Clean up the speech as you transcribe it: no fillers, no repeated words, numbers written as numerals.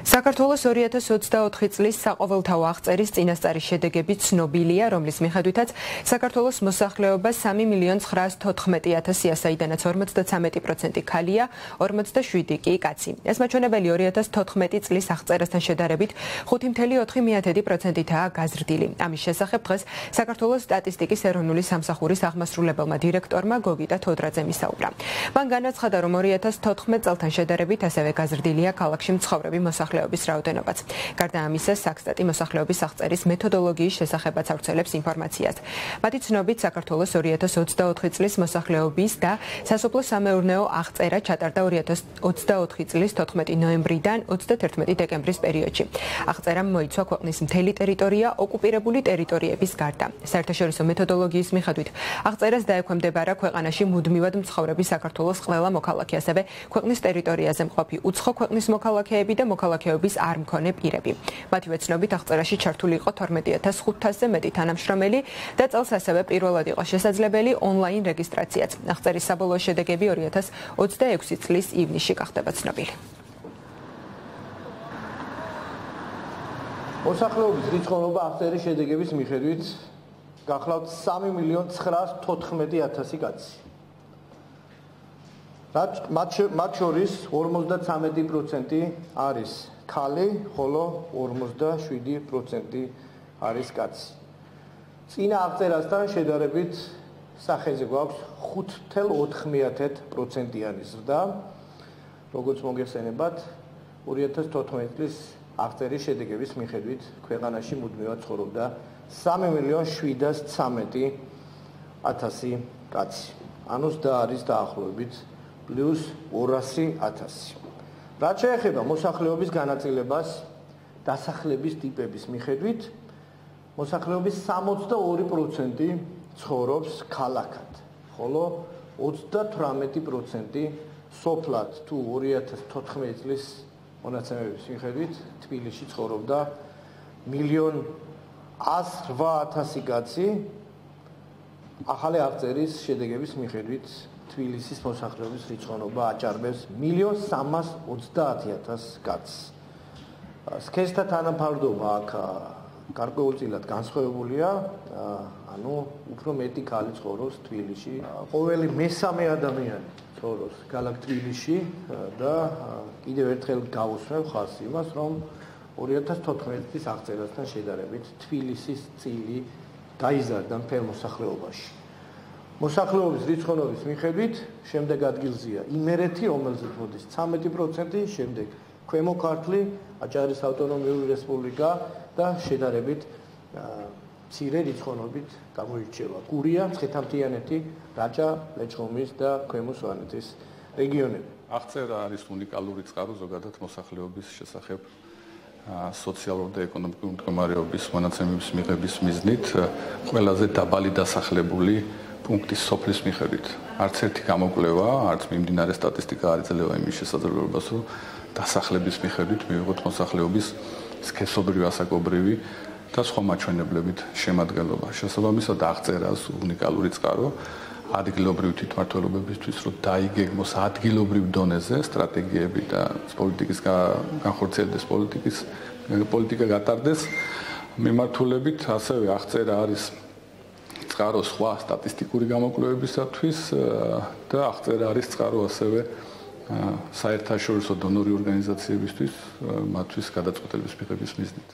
საქართველოს 2024 წლის საყოველთაო აღწერის წინასწარი შედეგები ცნობილია, რომლის მიხედვითაც საქართველოს მოსახლეობა 3.914.000-ია, საიდანაც 53% ქალია, 47% კი კაცი. ეს მაჩვენებელი 2014 წლის აღწერასთან შედარებით 5.4%-აა გაზრდილი. ამის შესახებ დღეს საქართველოს სტატისტიკის ეროვნული სამსახურის აღმასრულებელმა დირექტორმა გოგიტა თოდრაძემ ისაუბრა. მან განაცხადა, რომ 2014 წელთან შედარებით ასევე გაზრდილია ქალაქში მცხოვრები მოსახლეობის რაოდენობაც. გარდა ამისა, საქსტატი მოსახლეობის აღწერის მეთოდოლოგიის შესახებაც ავრცელებს ინფორმაციას. მათი ცნობით, საქართველოს 2024 წლის მოსახლეობის და სასოფლო-სამეურნეო აღწერა ჩატარდა 2024 წლის 14 ნოემბრიდან 31 დეკემბრის პერიოდში. აღწერამ მოიცვა ქვეყნის მთელი ტერიტორია ოკუპირებული ტერიტორიების გარდა. საერთაშორისო მეთოდოლოგიის მიხედვით, აღწერას დაექვემდებარა ქვეყანაში მუდმივად მცხოვრები საქართველოს ყველა მოქალაქე, ასევე ქვეყნის ტერიტორიაზე მყოფი უცხო ქვეყნის მოქალაქეები და მოქალაქეობის არ მქონე პირები. მათივე ცნობით, აღწერაში ჩართული იყო 12,500-ზე მეტი თანამშრომელი და წელს ასევე პირველად იყო შესაძლებელი ონლაინ რეგისტრაციაც. აღწერის საბოლოო შედეგები 2026 წლის ივნისში გახდება ცნობილი. მოსახლეობის რიცხოვნობა აღწერის შედეგების მიხედვით გახლავთ 3.914.000 კაცი. მათ შორის 53% არის ქალი, ხოლო 47% არის კაცი. წინა აღწერასთან შედარებით სახეზე გვაქვს 5.4%-იანი ზრდა, როგორც მოგეხსენებათ, 2014 წლის აღწერის შედეგების მიხედვით ქვეყანაში მუდმივად ცხოვრობდა 3.713.000 კაცი. ანუ ზრდა არის დაახლოებით პლუს 200.000. რაც შეეხება მოსახლეობის განაწილებას დასახლების ტიპების მიხედვით, მოსახლეობის 62% ცხოვრობს ქალაქად, ხოლო 38% სოფლად თუ 2014 წლის მონაცემების მიხედვით თბილისში ცხოვრობდა 1.108.000 კაცი. ახალი აღწერის შედეგების მიხედვით თბილისის მოსახლეობის რიცხოვნობა აჭარბებს 1.330.000 კაცს. სქესთა თანაფარდობა აქ გარკვეულწილად განსხვავებულია, ანუ უფრო მეტი ქალი ცხოვრობს თბილისში. ყოველი მესამე ადამიანი ცხოვრობს ქალაქ თბილისში და კიდევ ერთხელ გავუსმევ ხაზს იმას, რომ 2014 წლის აღწერასთან შედარებით თბილისის წილი გაიზარდა მთელ მოსახლეობაში. მოსახლეობის რიცხოვნობის მიხედვით შემდეგ ადგილზეა იმერეთი, რომელზეც მოდის 13%, შემდეგ ქვემო ქართლი, აჭარის ავტონომიური რესპუბლიკა და შედარებით მცირე რიცხოვნობით გამოირჩევა გურია, მცხეთა-მთიანეთი, რაჭა, ლეჩხუმის და ქვემო სვანეთის რეგიონები. აღწერა არის უნიკალური წყარო ზოგადად მოსახლეობის შესახებ სოციალურ და ეკონომიკურ მდგომარეობის მონაცემების მიღების მიზნით ყველაზე დაბალი დასახლებული პუნქტის სოფლის მიხედვით. არც ერთი გამოკვლევა, არც მიმდინარე სტატისტიკა არ იძლევა იმის შესაძლებლობას, რომ დასახლების მიხედვით მივიღოთ მოსახლეობის სქესობრივი, ასაკობრივი და სხვა მაჩვენებლებით შემადგენლობა. შესაბამისად აღწერას უნიკალური წყარო ადგილობრივი თვითმმართველობებისთვის, რომ დაიგეგმოს ადგილობრივ დონეზე სტრატეგიები და პოლიტიკის განხორციელდეს პოლიტიკა გატარდეს მიმართულებით, ასევე აღწერა არის წყარო სხვა სტატისტიკური გამოკვლევებისათვის და აღწერა არის წყარო ასევე საერთაშორისო დონორი ორგანიზაციებისთვის მათთვის გადაწყვეტილების მიღების მიზნით.